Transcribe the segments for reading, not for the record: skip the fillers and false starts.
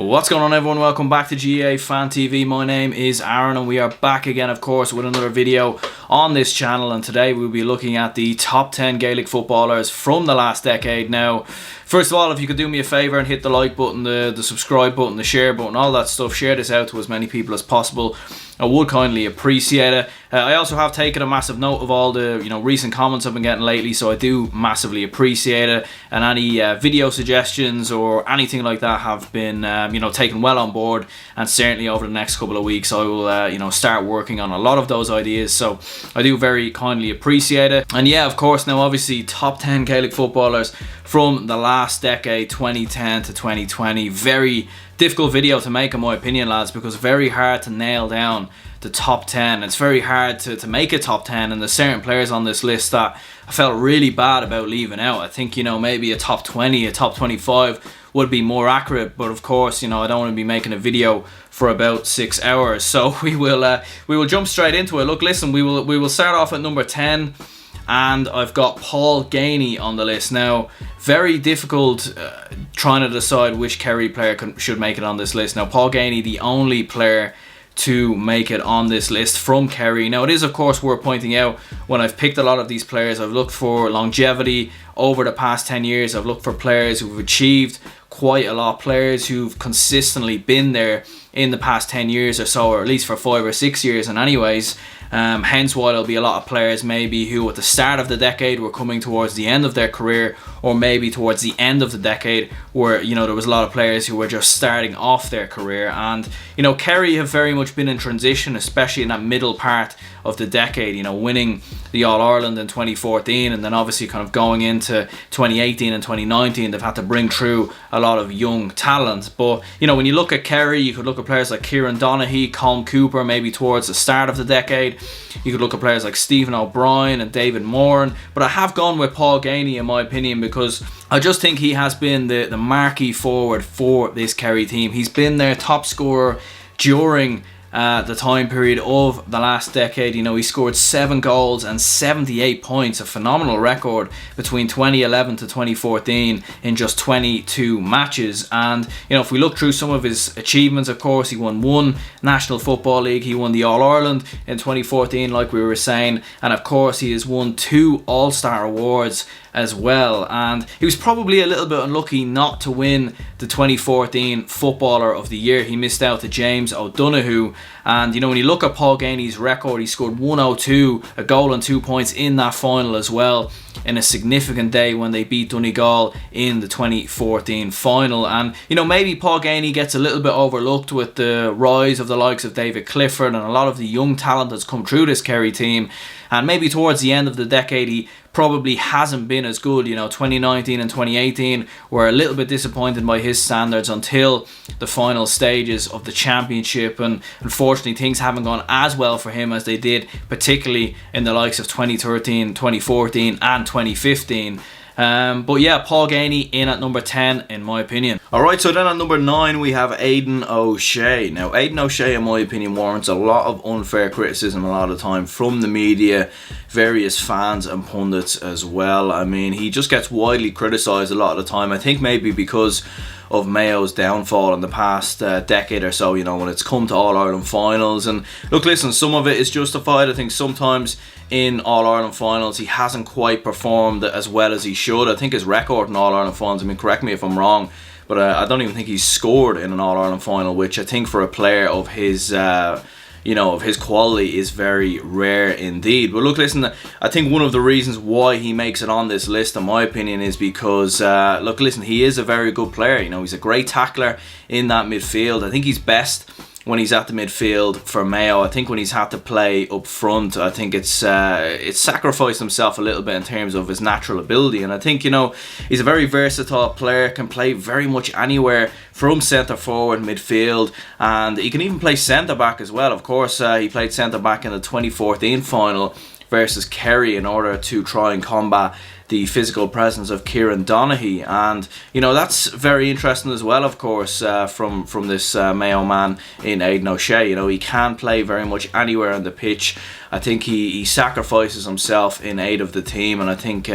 What's going on, everyone? Welcome back to GA Fan TV. My name is Aaron and we are back again, of course, with another video on this channel, and today we'll be looking at the top 10 Gaelic footballers from the last decade. Now, first of all, if you could do me a favour and hit the like button, the subscribe button, the share button, all that stuff, share this out to as many people as possible. I would kindly appreciate it. I also have taken a massive note of all the recent comments I've been getting lately, so I do massively appreciate it. And any video suggestions or anything like that have been taken well on board. And certainly over the next couple of weeks, I will start working on a lot of those ideas. So I do very kindly appreciate it. And yeah, of course, now obviously top 10 Gaelic footballers from the last decade, 2010 to 2020. Very difficult video to make, in my opinion, lads, because very hard to nail down the top 10. It's very hard to make a top 10, and there's certain players on this list that I felt really bad about leaving out. I think maybe a top 20, a top 25 would be more accurate, but of course I don't want to be making a video for about 6 hours, so we will jump straight into it. Look, listen, we will start off at number 10. And I've got Paul Gainey on the list. Now, very difficult trying to decide which Kerry player should make it on this list. Now, Paul Gainey, the only player to make it on this list from Kerry. Now, it is, of course, worth pointing out, when I've picked a lot of these players, I've looked for longevity over the past 10 years. I've looked for players who've achieved quite a lot, players who've consistently been there in the past 10 years or so, or at least for 5 or 6 years. And anyways, hence why there'll be a lot of players maybe who at the start of the decade were coming towards the end of their career, or maybe towards the end of the decade where there was a lot of players who were just starting off their career. And Kerry have very much been in transition, especially in that middle part of the decade, winning the All-Ireland in 2014, and then obviously kind of going into 2018 and 2019 they've had to bring through a lot of young talent. But when you look at Kerry, you could look at players like Kieran Donaghy, Colm Cooper maybe towards the start of the decade. You could look at players like Stephen O'Brien and David Moran, but I have gone with Paul Gainey in my opinion, because I just think he has been the marquee forward for this Kerry team. He's been their top scorer during the time period of the last decade. He scored 7 goals and 78 points, a phenomenal record between 2011 to 2014 in just 22 matches. And if we look through some of his achievements, of course, he won 1 National Football League, he won the All-Ireland in 2014 like we were saying, and of course he has won 2 All-Star awards as well. And he was probably a little bit unlucky not to win the 2014 Footballer of the Year. He missed out to James O'Donoghue. And when you look at Paul Gainey's record, he scored 102, a goal and 2 points in that final as well, in a significant day when they beat Donegal in the 2014 final. And maybe Paul Gainey gets a little bit overlooked with the rise of the likes of David Clifford and a lot of the young talent that's come through this Kerry team. And maybe towards the end of the decade he probably hasn't been as good. 2019 and 2018 were a little bit disappointed by his standards until the final stages of the championship, and unfortunately things haven't gone as well for him as they did particularly in the likes of 2013, 2014 and 2015. But yeah, Paul Gainey in at number 10 in my opinion. Alright, so then at number 9 we have Aidan OShea. Now, Aidan OShea in my opinion warrants a lot of unfair criticism a lot of the time from the media, various fans and pundits as well. I mean, he just gets widely criticised a lot of the time. I think maybe because of Mayo's downfall in the past decade or so, when it's come to All-Ireland finals. And look, listen, some of it is justified. I think sometimes in All-Ireland finals he hasn't quite performed as well as he should. I think his record in All-Ireland finals, correct me if I'm wrong, but I don't even think he's scored in an All-Ireland final, which I think for a player of his of his quality is very rare indeed. But look, listen, I think one of the reasons why he makes it on this list in my opinion is because look, listen, he is a very good player. He's a great tackler in that midfield. I think he's best when he's at the midfield for Mayo. I think when he's had to play up front, I think it's sacrificed himself a little bit in terms of his natural ability. And I think he's a very versatile player, can play very much anywhere from centre forward, midfield, and he can even play centre back as well. Of course, he played centre back in the 2014 final versus Kerry in order to try and combat the physical presence of Kieran Donaghy. And that's very interesting as well, of course, from this Mayo man in Aidan OShea. He can play very much anywhere on the pitch, I think he sacrifices himself in aid of the team, and I think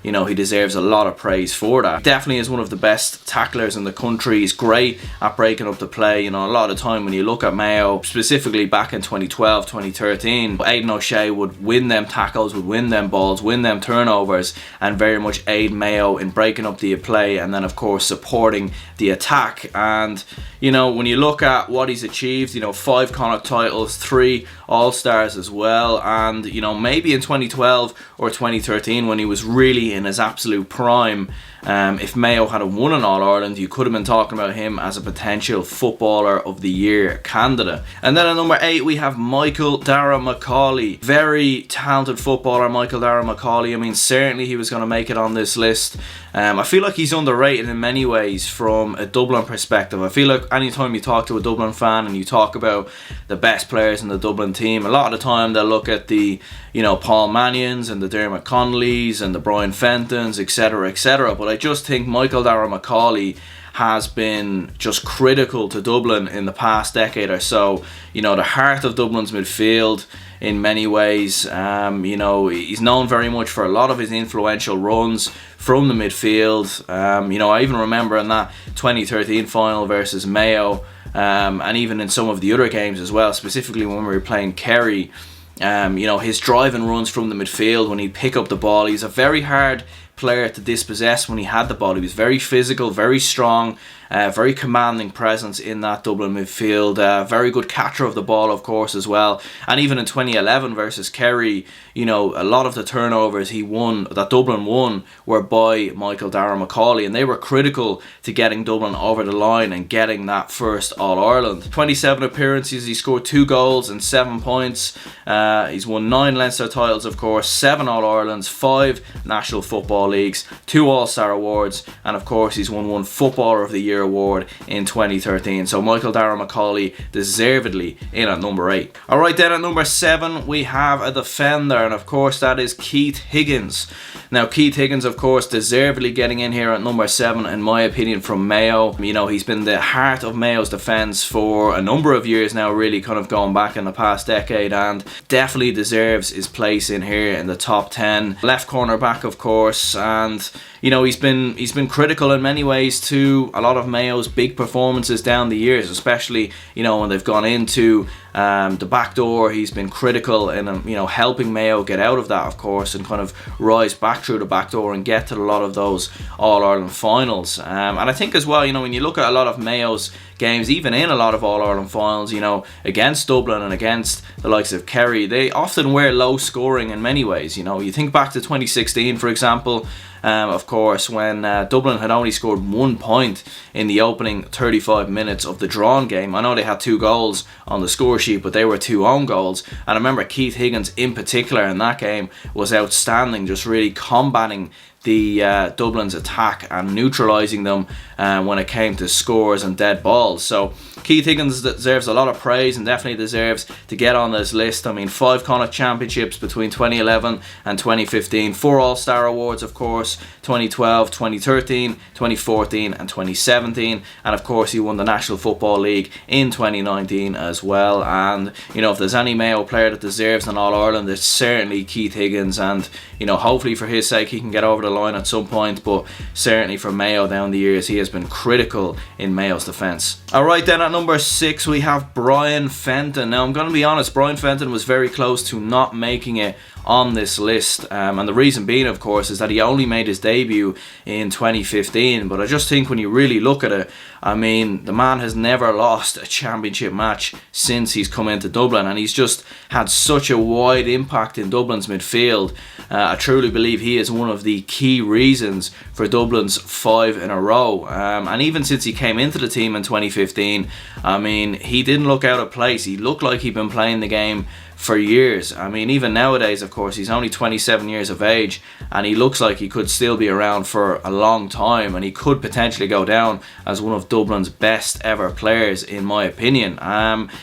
you know, he deserves a lot of praise for that. Definitely is one of the best tacklers in the country. He's great at breaking up the play. You know, a lot of the time when you look at Mayo, specifically back in 2012, 2013, Aidan OShea would win them tackles, would win them balls, win them turnovers, and very much aid Mayo in breaking up the play, and then of course supporting the attack. And you know, when you look at what he's achieved, you know, 5 Connacht titles, 3 All-Stars as well, and you know, maybe in 2012 or 2013 when he was really in his absolute prime, if Mayo had won an All-Ireland, you could have been talking about him as a potential Footballer of the Year candidate. And then at number 8 we have Michael Darrow Macaulay. Very talented footballer, Michael Darrow Macaulay. I mean, certainly he was going to make it on this list. I feel like he's underrated in many ways from a Dublin perspective. I feel like anytime you talk to a Dublin fan and you talk about the best players in the Dublin team, a lot of the time they'll look at the, you know, Paul Mannions and the Dermot Connollys and the Brian Fentons, etc, etc. But I just think Michael Darrow Macaulay has been just critical to Dublin in the past decade or so. You know, the heart of Dublin's midfield in many ways. You know, he's known very much for a lot of his influential runs from the midfield. You know, I even remember in that 2013 final versus Mayo, and even in some of the other games as well, specifically when we were playing Kerry, you know, his drive and runs from the midfield when he'd pick up the ball. He's a very hard player to dispossess when he had the ball. He was very physical, very strong, very commanding presence in that Dublin midfield. Very good catcher of the ball, of course, as well. And even in 2011 versus Kerry, you know, a lot of the turnovers that Dublin won were by Michael Darrow Macaulay, and they were critical to getting Dublin over the line and getting that first All-Ireland. 27 appearances, he scored 2 goals and 7 points. He's won 9 Leinster titles, of course, 7 All-Irelands, 5 National Football Leagues, 2 All-Star awards, and of course he's won 1 Footballer of the Year award in 2013. So Michael Darrow Macaulay deservedly in at number 8. Alright, then at number 7 we have a defender, and of course that is Keith Higgins. Now Keith Higgins, of course, deservedly getting in here at number 7 in my opinion from Mayo. You know, he's been the heart of Mayo's defence for a number of years now, really kind of going back in the past decade, and definitely deserves his place in here in the top 10. Left corner back, of course, and you know, he's been critical in many ways to a lot of Mayo's big performances down the years, especially, you know, when they've gone into the back door. He's been critical in, you know, helping Mayo get out of that, of course, and kind of rise back through the back door and get to a lot of those All-Ireland finals. And I think as well, you know, when you look at a lot of Mayo's games, even in a lot of All-Ireland finals, you know, against Dublin and against the likes of Kerry, they often were low scoring in many ways. You know, you think back to 2016, for example, of course, when Dublin had only scored 1 point in the opening 35 minutes of the drawn game. I know they had 2 goals on the score sheet, but they were 2 own goals. And I remember Keith Higgins in particular in that game was outstanding, just really combating the Dublin's attack and neutralising them when it came to scores and dead balls. So Keith Higgins deserves a lot of praise and definitely deserves to get on this list. I mean, 5 Connacht championships between 2011 and 2015, 4 All-Star awards, of course, 2012, 2013, 2014 and 2017, and of course he won the National Football League in 2019 as well. And you know, if there's any Mayo player that deserves an All-Ireland, it's certainly Keith Higgins, and you know, hopefully for his sake he can get over the line at some point, but certainly for Mayo down the years he has been critical in Mayo's defence. Alright, then at number 6 we have Brian Fenton. Now I'm going to be honest, Brian Fenton was very close to not making it on this list, and the reason being, of course, is that he only made his debut in 2015. But I just think when you really look at it, I mean, the man has never lost a championship match since he's come into Dublin, and he's just had such a wide impact in Dublin's midfield. I truly believe he is one of the key reasons for Dublin's 5 in a row, and even since he came into the team in 2015, I mean, he didn't look out of place. He looked like he'd been playing the game for years. I mean, even nowadays, of course, he's only 27 years of age, and he looks like he could still be around for a long time, and he could potentially go down as one of Dublin's best ever players, in my opinion.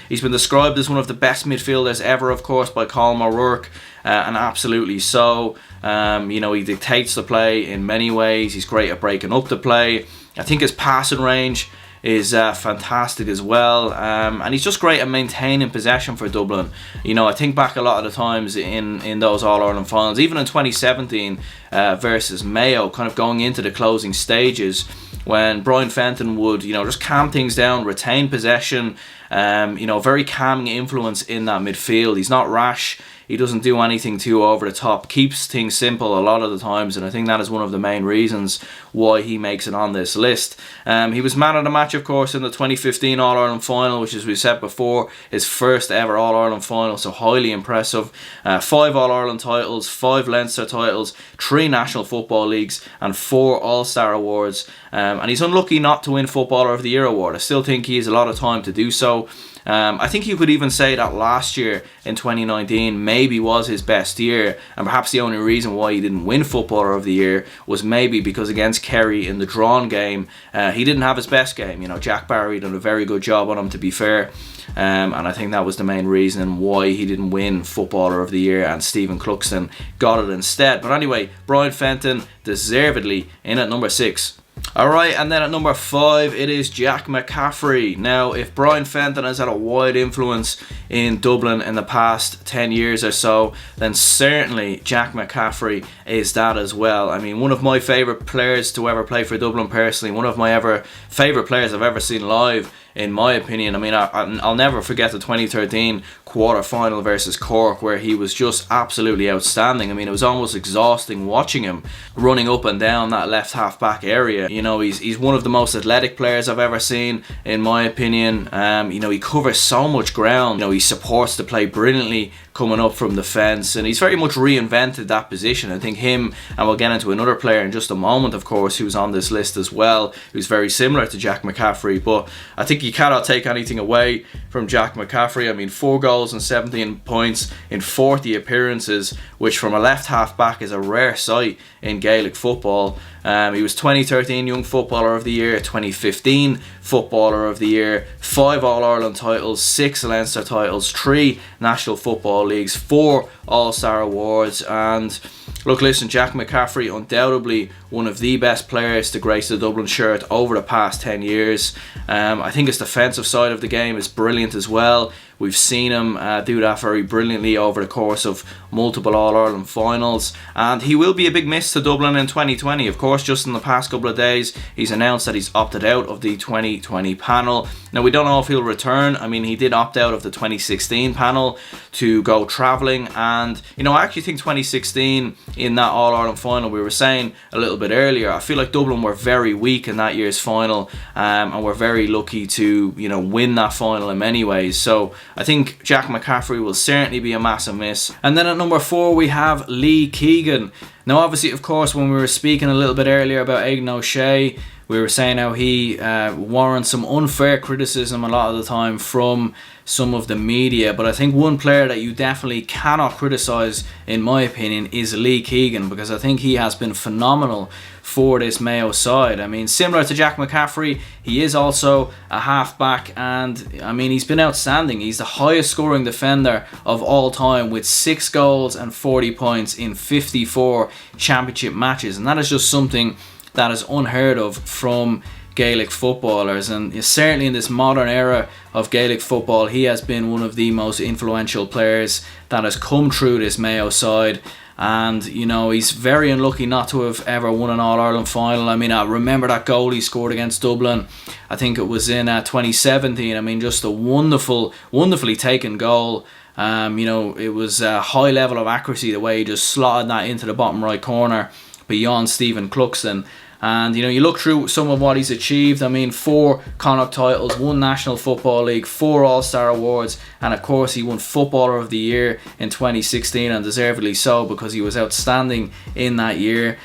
He's been described as one of the best midfielders ever, of course, by Colm O'Rourke, and absolutely so. You know, he dictates the play in many ways. He's great at breaking up the play. I think his passing range is fantastic as well, and he's just great at maintaining possession for Dublin. You know, I think back a lot of the times in those All-Ireland finals, even in 2017 versus Mayo, kind of going into the closing stages, when Brian Fenton would, you know, just calm things down, retain possession, you know, very calming influence in that midfield. He's not rash. He doesn't do anything too over the top, keeps things simple a lot of the times, and I think that is one of the main reasons why he makes it on this list. He was man of the match, of course, in the 2015 All-Ireland final, which, as we said before, his first ever All-Ireland final, so highly impressive. 5 All-Ireland titles, 5 Leinster titles, 3 National Football Leagues, and 4 All-Star awards, and he's unlucky not to win Footballer of the Year award. I still think he has a lot of time to do so. I think you could even say that last year in 2019 maybe was his best year, and perhaps the only reason why he didn't win Footballer of the Year was maybe because against Kerry in the drawn game, he didn't have his best game. You know, Jack Barry done a very good job on him, to be fair, and I think that was the main reason why he didn't win Footballer of the Year, and Stephen Cluxton got it instead. But anyway, Brian Fenton deservedly in at number 6. Alright, and then at number 5 it is Jack McCaffrey. Now, if Brian Fenton has had a wide influence in Dublin in the past 10 years or so, then certainly Jack McCaffrey is that as well. I mean, one of my favourite players to ever play for Dublin personally, one of my favourite players I've ever seen live, in my opinion. I mean, I'll never forget the 2013 quarter-final versus Cork, where he was just absolutely outstanding. I mean, it was almost exhausting watching him running up and down that left half-back area. You know, he's one of the most athletic players I've ever seen, in my opinion. You know, he covers so much ground. You know, he supports the play brilliantly coming up from the fence, and he's very much reinvented that position. I think him, and we'll get into another player in just a moment, of course, who's on this list as well, who's very similar to Jack McCaffrey, but I think you cannot take anything away from Jack McCaffrey. I mean, 4 goals and 17 points in 40 appearances, which from a left half back is a rare sight in Gaelic football. He was 2013 Young Footballer of the Year, 2015 Footballer of the Year, 5 All-Ireland titles, 6 Leinster titles, 3 National Football Leagues, 4 All-Star awards, and look, listen, Jack McCaffrey, undoubtedly one of the best players to grace the Dublin shirt over the past 10 years. I think his defensive side of the game is brilliant as well. We've seen him do that very brilliantly over the course of multiple All-Ireland finals, and he will be a big miss to Dublin in 2020. Of course, just in the past couple of days, he's announced that he's opted out of the 2020 panel. Now, we don't know if he'll return. I mean, he did opt out of the 2016 panel to go travelling, and, you know, I actually think 2016 in that All-Ireland final, we were saying a little bit earlier, I feel like Dublin were very weak in that year's final, and were very lucky to, you know, win that final in many ways. So I think Jack McCaffrey will certainly be a massive miss. And then at number 4 we have Lee Keegan. Now, obviously, of course, when we were speaking a little bit earlier about Aidan OShea, we were saying how he warrants some unfair criticism a lot of the time from some of the media, but I think one player that you definitely cannot criticise, in my opinion, is Lee Keegan, because I think he has been phenomenal for this Mayo side. I mean, similar to Jack McCaffrey, he is also a half-back, and I mean, he's been outstanding. He's the highest scoring defender of all time with 6 goals and 40 points in 54 championship matches, and that is just something that is unheard of from Gaelic footballers. And certainly in this modern era of Gaelic football, he has been one of the most influential players that has come through this Mayo side. And, you know, he's very unlucky not to have ever won an All-Ireland final. I mean, I remember that goal he scored against Dublin. I think it was in 2017. I mean, just a wonderfully taken goal. You know, it was a high level of accuracy, the way he just slotted that into the bottom right corner beyond Stephen Cluxton. And, you know, you look through some of what he's achieved. I mean, 4 Connacht titles, 1 National Football League, 4 All-Star awards, and of course he won Footballer of the Year in 2016, and deservedly so, because he was outstanding in that year.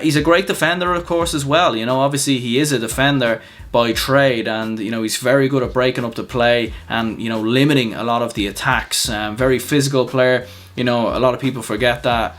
He's a great defender, of course, as well. You know, obviously he is a defender by trade, and, you know, he's very good at breaking up the play and, you know, limiting a lot of the attacks. Very physical player. You know, a lot of people forget that.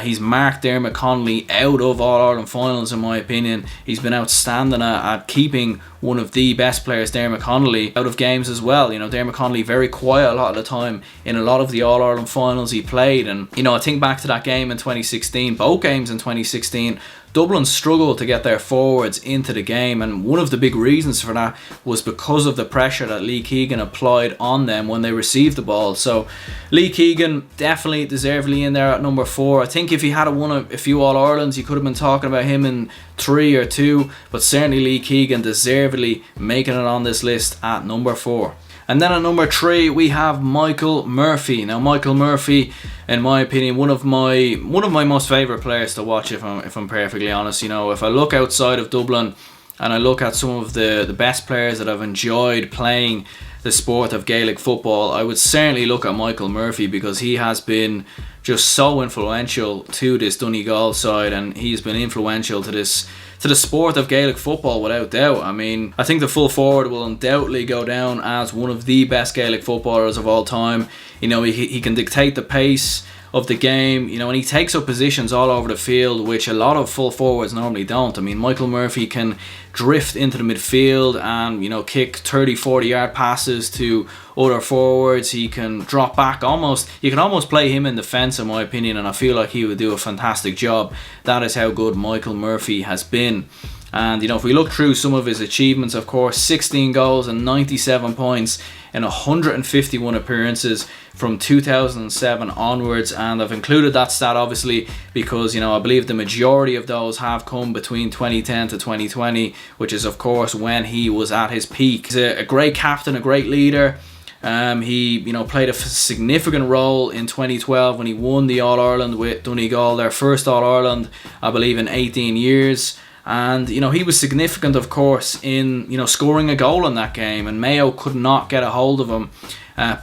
He's marked Dermot Connolly out of All-Ireland finals, in my opinion. He's been outstanding at keeping one of the best players, Dermot Connolly, out of games as well. You know, Dermot Connolly very quiet a lot of the time in a lot of the All-Ireland finals he played. And, you know, I think back to that game in 2016, both games in 2016, Dublin struggled to get their forwards into the game, and one of the big reasons for that was because of the pressure that Lee Keegan applied on them when they received the ball. So Lee Keegan definitely deservedly in there at number 4. I think if he had won a few All-Irelands, you could have been talking about him in 3 or 2, but certainly Lee Keegan deservedly making it on this list at number 4. And then at number 3 we have Michael Murphy. Now Michael Murphy, in my opinion, one of my most favourite players to watch, if I'm perfectly honest. You know, if I look outside of Dublin and I look at some of the best players that I've enjoyed playing the sport of Gaelic football, I would certainly look at Michael Murphy, because he has been just so influential to this Donegal side, and he's been influential to the sport of Gaelic football without doubt. I mean, I think the full forward will undoubtedly go down as one of the best Gaelic footballers of all time. You know, he can dictate the pace of the game, you know, and he takes up positions all over the field, which a lot of full forwards normally don't. I mean, Michael Murphy can drift into the midfield and, you know, kick 30-40 yard passes to other forwards. He can drop back almost. You can almost play him in defence, in my opinion, and I feel like he would do a fantastic job. That is how good Michael Murphy has been. And, you know, if we look through some of his achievements, of course, 16 goals and 97 points in 151 appearances from 2007 onwards. And I've included that stat, obviously, because, you know, I believe the majority of those have come between 2010 to 2020, which is, of course, when he was at his peak. He's a great captain, a great leader. He, you know, played a significant role in 2012 when he won the All-Ireland with Donegal, their first All-Ireland, I believe, in 18 years. And, you know, he was significant, of course, in, you know, scoring a goal in that game, and Mayo could not get a hold of him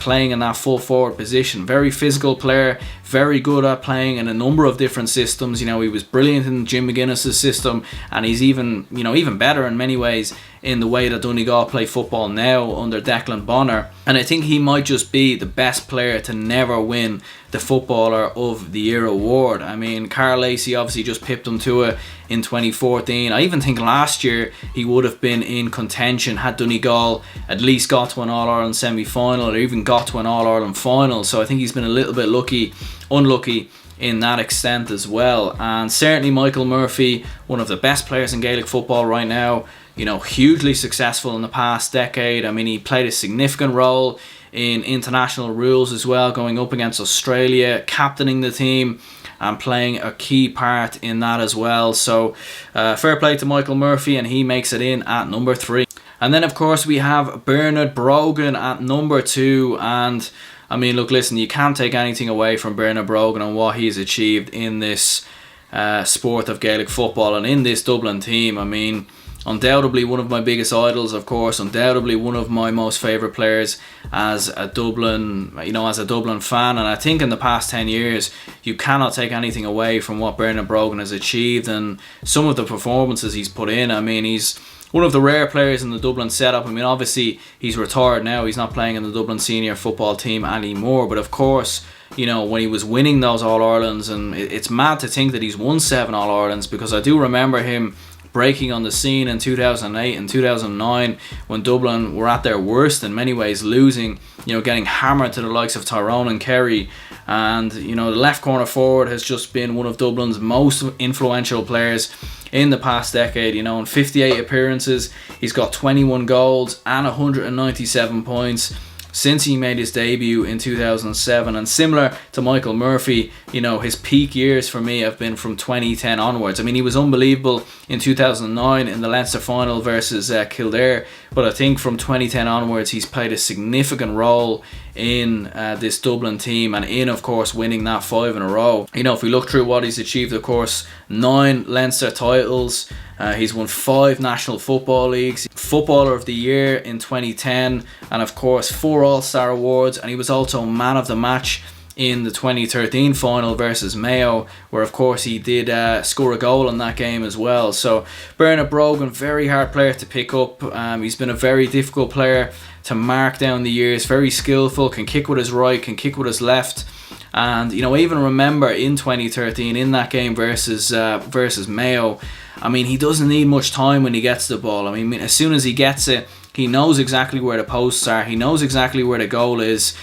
playing in that full forward position. Very physical player, very good at playing in a number of different systems. You know, he was brilliant in Jim McGuinness's system, and he's even better in many ways in the way that Donegal play football now under Declan Bonner. And I think he might just be the best player to never win the Footballer of the Year award. I mean, Carl Lacey obviously just pipped him to it in 2014. I even think last year he would have been in contention had Donegal at least got to an All-Ireland semi-final, or even got to an All-Ireland final. So I think he's been a little bit unlucky in that extent as well. And certainly Michael Murphy, one of the best players in Gaelic football right now, you know, hugely successful in the past decade. I mean, he played a significant role in international rules as well, going up against Australia, captaining the team and playing a key part in that as well. So fair play to Michael Murphy, and he makes it in at number 3. And then, of course, we have Bernard Brogan at number 2. And I mean, look, listen, you can't take anything away from Bernard Brogan and what he's achieved in this sport of Gaelic football and in this Dublin team. I mean, undoubtedly one of my biggest idols, of course, undoubtedly one of my most favourite players as a Dublin fan. And I think in the past 10 years you cannot take anything away from what Bernard Brogan has achieved and some of the performances he's put in. I mean, he's one of the rare players in the Dublin setup. I mean, obviously he's retired now, he's not playing in the Dublin senior football team anymore, but of course, you know, when he was winning those All-Irelands, and it's mad to think that he's won 7 All-Irelands, because I do remember him breaking on the scene in 2008 and 2009 when Dublin were at their worst in many ways, losing, you know, getting hammered to the likes of Tyrone and Kerry. And, you know, the left corner forward has just been one of Dublin's most influential players in the past decade. You know, in 58 appearances, he's got 21 goals and 197 points since he made his debut in 2007. And similar to Michael Murphy, you know, his peak years for me have been from 2010 onwards. I mean, he was unbelievable in 2009 in the Leinster final versus Kildare, but I think from 2010 onwards he's played a significant role in this Dublin team, and in, of course, winning that 5 in a row. You know, if we look through what he's achieved, of course, 9 Leinster titles, he's won 5 National Football Leagues, Footballer of the Year in 2010, and of course 4 All-Star awards, and he was also Man of the Match in the 2013 final versus Mayo, where of course he did score a goal in that game as well. So Bernard Brogan, very hard player to pick up. He's been a very difficult player to mark down the years, very skillful, can kick with his right, can kick with his left. And, you know, I even remember in 2013 in that game versus Mayo, I mean, he doesn't need much time when he gets the ball. I mean, as soon as he gets it, he knows exactly where the posts are, he knows exactly where the goal is.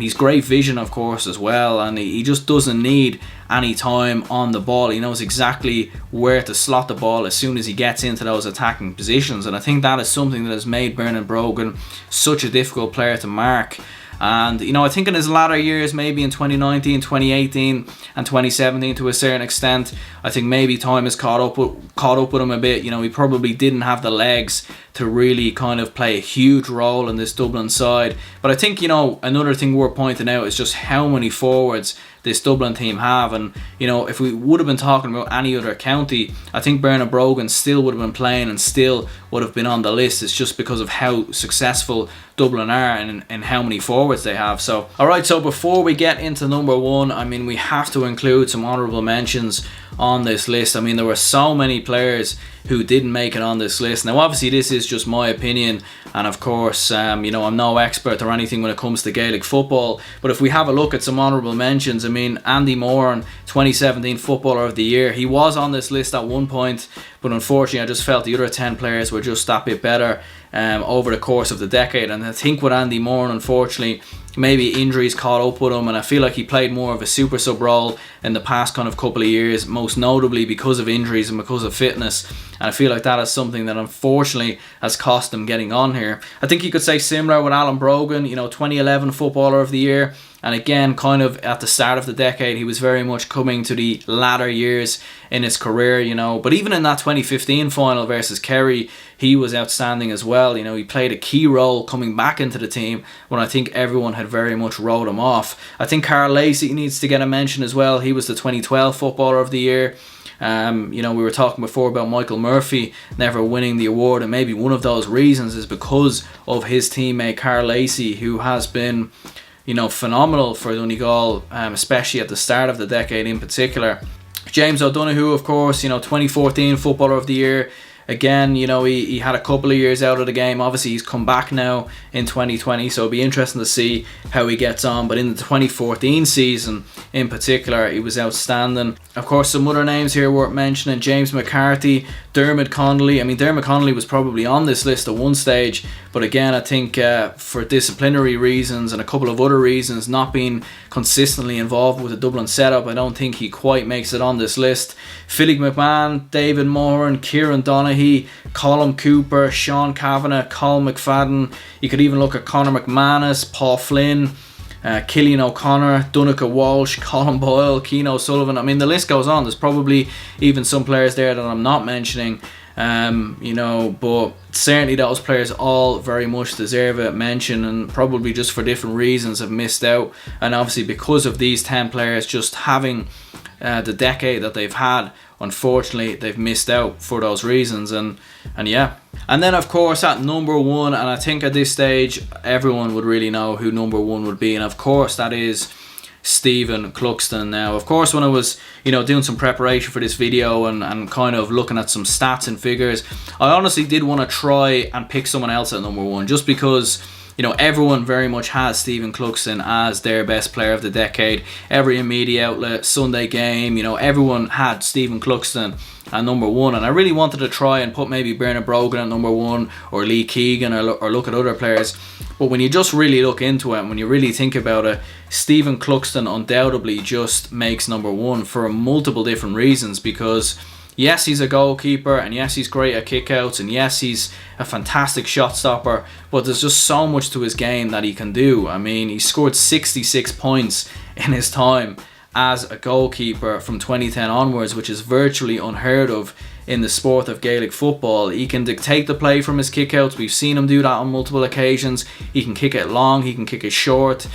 He's great vision, of course, as well, and he just doesn't need any time on the ball. He knows exactly where to slot the ball as soon as he gets into those attacking positions, and I think that is something that has made Bernard Brogan such a difficult player to mark. And I think in his latter years, maybe in 2019, 2018 and 2017 to a certain extent, I think maybe time has caught up with him a bit. He probably didn't have the legs to really kind of play a huge role in this Dublin side. But I think, another thing worth pointing out is just how many forwards this Dublin team have. And, if we would have been talking about any other county, I think Bernard Brogan still would have been playing and still would have been on the list. It's just because of how successful Dublin are and how many forwards they have. So, alright, so before we get into number one, we have to include some honourable mentions on this list. There were so many players who didn't make it on this list. Now, obviously, this is just my opinion, and of course, I'm no expert or anything when it comes to Gaelic football. But if we have a look at some honourable mentions, Andy Moran, 2017 Footballer of the Year, he was on this list at one point, but unfortunately, I just felt the other 10 players were just that bit better over the course of the decade. And I think with Andy Moran, unfortunately, maybe injuries caught up with him, and I feel like he played more of a super sub role in the past kind of couple of years, most notably because of injuries and because of fitness. And I feel like that is something that unfortunately has cost him getting on here. I think you could say similar with Alan Brogan, 2011 Footballer of the Year. And again, kind of at the start of the decade, he was very much coming to the latter years in his career, But even in that 2015 final versus Kerry, he was outstanding as well. He played a key role coming back into the team when I think everyone had very much wrote him off. I think Carl Lacey needs to get a mention as well. He was the 2012 Footballer of the Year. We were talking before about Michael Murphy never winning the award, and maybe one of those reasons is because of his teammate Carl Lacey, who has been phenomenal for Donegal, especially at the start of the decade in particular. James O'Donoghue, of course, 2014 Footballer of the Year. Again, he had a couple of years out of the game. Obviously, he's come back now in 2020, so it'll be interesting to see how he gets on. But in the 2014 season in particular, he was outstanding. Of course, some other names here worth mentioning: James McCarthy, Dermot Connolly. Dermot Connolly was probably on this list at one stage, but again, I think for disciplinary reasons and a couple of other reasons, not being consistently involved with the Dublin setup, I don't think he quite makes it on this list. Philip McMahon, David Moran, Kieran Donaghy, Colm Cooper, Sean Kavanagh, Colm McFadden. You could even look at Conor McManus, Paul Flynn, Killian O'Connor, Donica Walsh, Colin Boyle, Keane O'Sullivan. The list goes on. There's probably even some players there that I'm not mentioning, but certainly those players all very much deserve a mention, and probably just for different reasons have missed out. And obviously because of these 10 players just having the decade that they've had, unfortunately they've missed out for those reasons. And yeah. And then of course at number one, and I think at this stage everyone would really know who number one would be, and of course that is Stephen Cluxton. Now, of course, when I was doing some preparation for this video and kind of looking at some stats and figures, I honestly did want to try and pick someone else at number one, just because everyone very much has Stephen Cluxton as their best player of the decade. Every media outlet, Sunday Game, everyone had Stephen Cluxton at number one, and I really wanted to try and put maybe Bernard Brogan at number one, or Lee Keegan, or look at other players. But when you just really look into it and when you really think about it, Stephen Cluxton undoubtedly just makes number one for multiple different reasons. Because yes, he's a goalkeeper, and yes, he's great at kickouts, and yes, he's a fantastic shot stopper, but there's just so much to his game that he can do. He scored 66 points in his time as a goalkeeper from 2010 onwards, which is virtually unheard of in the sport of Gaelic football. He can dictate the play from his kickouts. We've seen him do that on multiple occasions. He can kick it long, he can kick it short.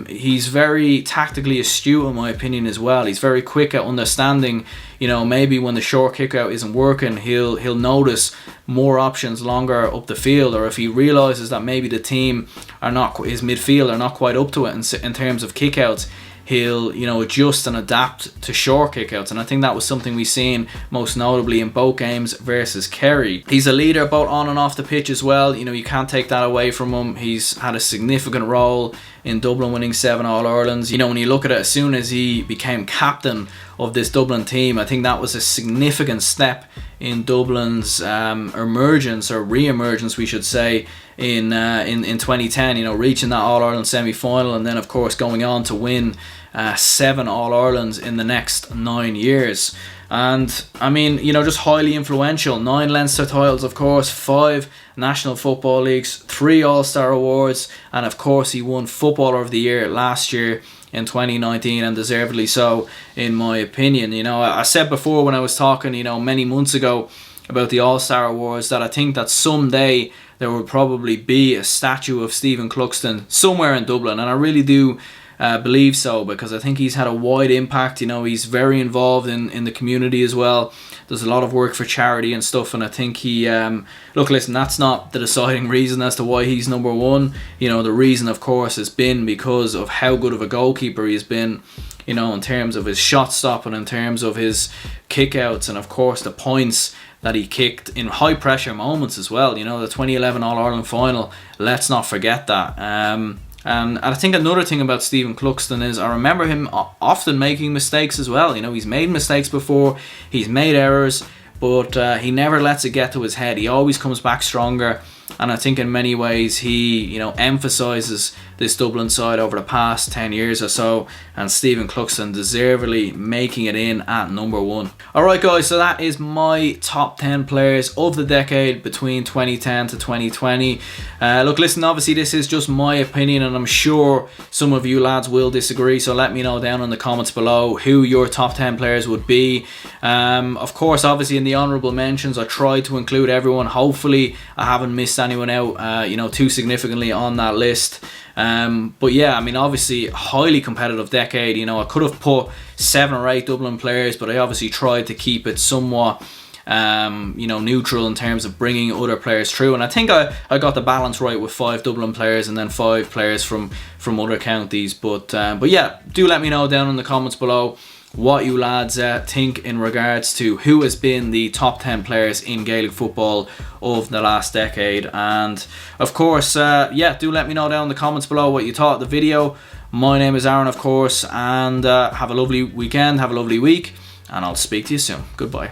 He's very tactically astute, in my opinion, as well. He's very quick at understanding, maybe when the short kick out isn't working, he'll notice more options longer up the field, or if he realises that maybe the team his midfield are not quite up to it in terms of kickouts, he'll adjust and adapt to short kickouts. And I think that was something we've seen most notably in both games versus Kerry. He's a leader both on and off the pitch as well. You can't take that away from him. He's had a significant role in Dublin winning 7 All-Irelands. When you look at it, as soon as he became captain of this Dublin team, I think that was a significant step in Dublin's emergence, or re-emergence we should say, in 2010, you know, reaching that All-Ireland semi-final, and then of course going on to win 7 All-Irelands in the next 9 years. And I mean, you know, just highly influential. 9 Leinster titles, of course, 5 National Football Leagues, 3 All-Star awards, and of course he won Footballer of the Year last year in 2019, and deservedly so, in my opinion. You know, I said before when I was talking, you know, many months ago about the All-Star Awards, that I think that someday there will probably be a statue of Stephen Cluxton somewhere in Dublin, and I really do believe so, because I think he's had a wide impact. You know, he's very involved in the community as well. There's a lot of work for charity and stuff, and I think he look, listen, that's not the deciding reason as to why he's number one. You know, the reason of course has been because of how good of a goalkeeper he has been, you know, in terms of his shot stopping, in terms of his kickouts, and of course the points that he kicked in high pressure moments as well. You know, the 2011 All-Ireland final, let's not forget that. And I think another thing about Stephen Cluxton is I remember him often making mistakes as well. You know, he's made mistakes before, he's made errors, but he never lets it get to his head. He always comes back stronger, and I think in many ways he, you know, emphasises this Dublin side over the past 10 years or so, and Stephen Cluxton deservedly making it in at number 1. Alright guys, so that is my top 10 players of the decade between 2010 to 2020. Look, listen, obviously this is just my opinion, and I'm sure some of you lads will disagree, so let me know down in the comments below who your top 10 players would be. Of course, obviously in the honourable mentions I tried to include everyone. Hopefully I haven't missed anyone out, you know, too significantly on that list. But yeah, I mean, obviously highly competitive decade. You know, I could have put 7 or 8 Dublin players, but I obviously tried to keep it somewhat you know, neutral in terms of bringing other players through, and I think I got the balance right with 5 Dublin players and then 5 players from other counties. But yeah, do let me know down in the comments below what you lads think in regards to who has been the top 10 players in Gaelic football of the last decade. And of course, yeah, do let me know down in the comments below what you thought of the video. My name is Aaron, of course, and have a lovely weekend, have a lovely week, and I'll speak to you soon. Goodbye.